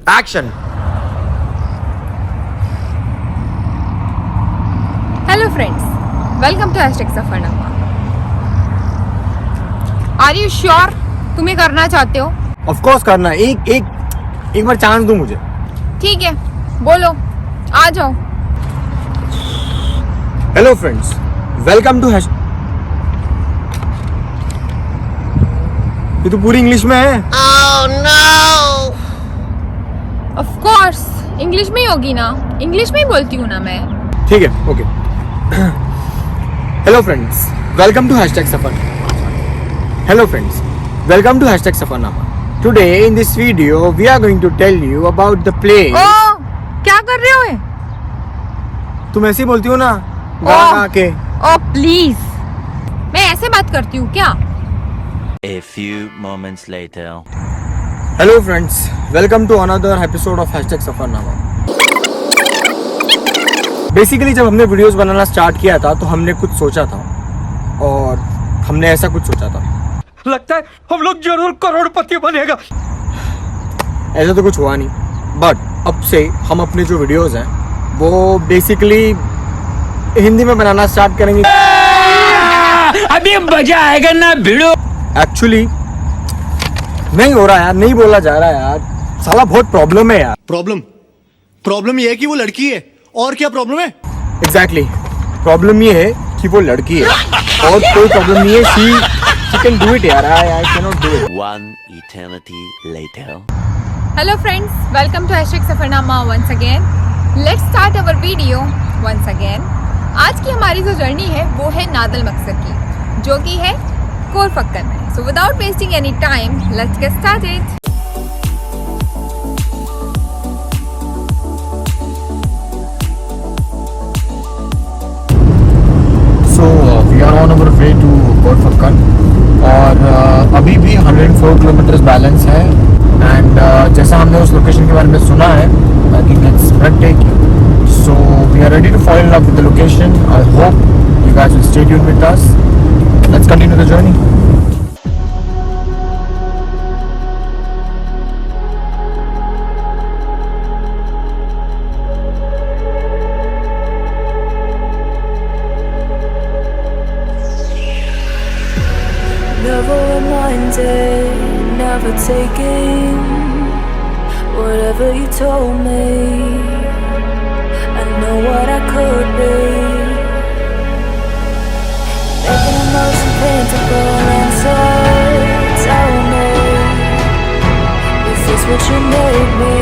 Action. Hello friends, welcome to #Safarnama. Are you sure तुम्हें करना चाहते हो? Of course करना. एक बार चांस दो मुझे. ठीक है, बोलो, आ जाओ. Hello friends, welcome to ये तो पूरी इंग्लिश में है. Oh no! Of course, English में ही होगी ना. इंग्लिश में ही बोलती हूँ ना मैं. ठीक है, okay. Hello friends, welcome to #Safarnama. Hello friends, welcome to #Safarnama. Today in this video we are going to tell you about the place. Oh, क्या कर रहे हो ये? तुम ऐसे ही बोलती हो ना गा के. Oh please, मैं ऐसे बात करती हूँ क्या? A few moments later. Hello friends, welcome to another episode of #Safarnama. Basically जब हमने वीडियोस बनाना स्टार्ट किया था तो हमने कुछ सोचा था और हमने ऐसा कुछ सोचा था. लगता है हम लोग जरूर करोड़पति बनेगा. ऐसा तो कुछ हुआ नहीं, बट अब से हम अपने जो वीडियोस हैं वो बेसिकली हिंदी में बनाना स्टार्ट करेंगे. अभी मजा आएगा ना भिड़ो. एक्चुअली नहीं हो रहा यार, नहीं बोला जा रहा यार. साला बहुत प्रॉब्लम है यार. प्रॉब्लम ये है कि वो लड़की है. और क्या प्रॉब्लम है? एग्जैक्टली, प्रॉब्लम ये है कि वो लड़की है और कोई प्रॉब्लम नहीं है. शी कैन डू इट यार. I can not do it. One eternity later. Hello friends, welcome to #Safarnama once again. Let's start our video once again. आज की हमारी जो जर्नी है वो है नाद अल मकसर की, जो कि है खोर फक्कन में. So without wasting any time, let's get started. So we are on our way to Khor Fakkan और अभी भी 104 किलोमीटर बैलेंस है. एंड जैसा हमने उस लोकेशन के बारे में सुना है, I think it's breathtaking. So we are ready to fall in love with the location. I hope you guys will stay tuned with us. Let's continue the journey. Never reminded, never taking whatever you told me. I know what I could be, making emotion paintable inside. Tell me, is this what you made me?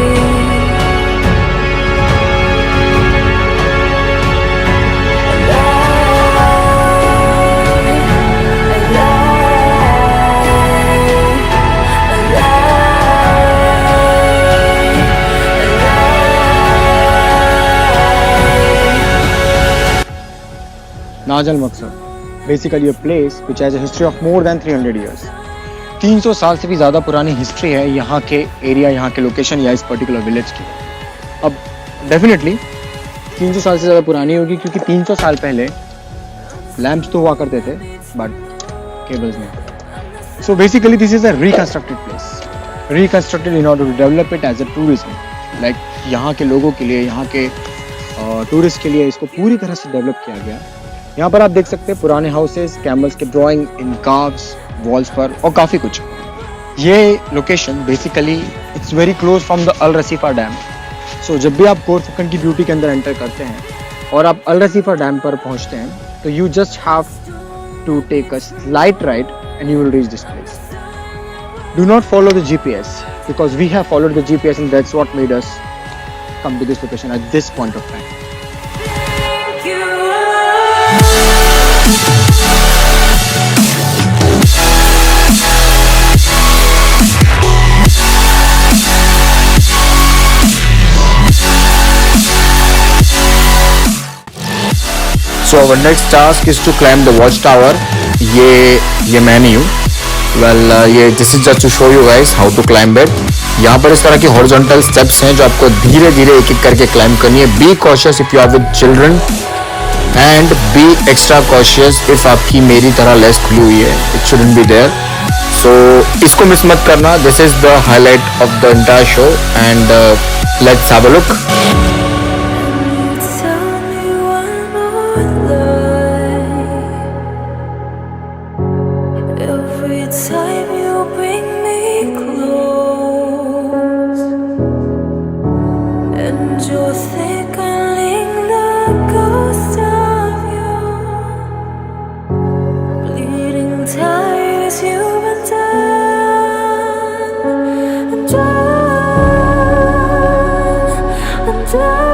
नाज अल मकसर, basically a place which has a history of more than 300 years. 300 साल से भी ज़्यादा पुरानी history है यहाँ के area, यहाँ के लोकेशन या इस पर्टिकुलर विलेज की. अब डेफिनेटली 300 साल से ज़्यादा पुरानी होगी क्योंकि 300 साल पहले लैंप्स तो हुआ करते थे बट केबल्स नहीं. So basically this is a reconstructed place, reconstructed in order to develop it as a tourism. Like यहाँ के लोगों के लिए, यहाँ के टूरिस्ट के लिए इसको पूरी तरह से डेवलप किया गया. यहाँ पर आप देख सकते हैं पुराने हाउसेस, कैमल्स के ड्राइंग इन कार्व्स वॉल्स पर और काफ़ी कुछ. ये location basically it's very close from the Al Rafisa dam. So जब भी आप खोर फक्कन की ब्यूटी के अंदर एंटर करते हैं और आप अलरफिसा डैम पर पहुँचते हैं तो you just have to take a slight ride and you will reach this place. Do not follow the GPS because we have followed the GPS and that's what made us come to this location at this point of time. So our next task is to climb the watchtower. ये मैं नहीं हूँ. Well, ये this is just to show you guys how to climb it. यहाँ पर इस तरह की हॉरिजॉन्टल स्टेप्स हैं जो आपको धीरे धीरे एक एक करके क्लाइंब करनी है. Be cautious if you are with children and be extra cautious if आपकी मेरी तरह लेस खुली हुई है. It shouldn't be there. So इसको मिस मत करना. This is the highlight of the entire show and let's have a look. Tell me one more lie. Every time you bring me close, and you're thickening the ghost of you, bleeding tires you've been done. I'm done. I'm done.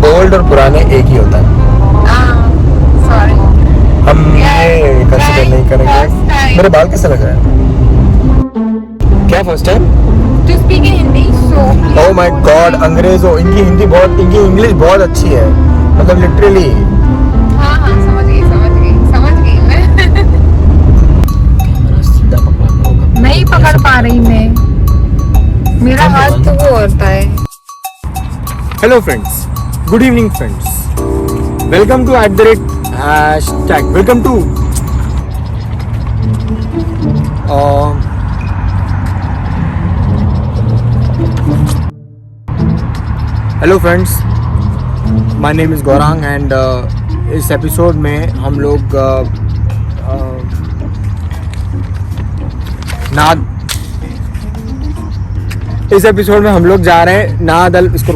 Old और पुराने एक ही होता है. हम ये consider नहीं करेंगे. मेरे बाल कैसे लग रहे हैं? क्या first time to speak in Hindi? So oh my god, अंग्रेजों इनकी हिंदी बहुत, इनकी इंग्लिश बहुत अच्छी है, मतलब लिटरली. हाँ हाँ समझ गई मैं. नहीं पकड़ पा रही मैं, मेरा हाथ तो वो होता है. Hello friends, good evening friends, welcome to #, welcome to hello friends, my name is Gaurang and इस एपिसोड में हम लोग इस एपिसोड में हम लोग जा रहे हैं नाद अल, इसको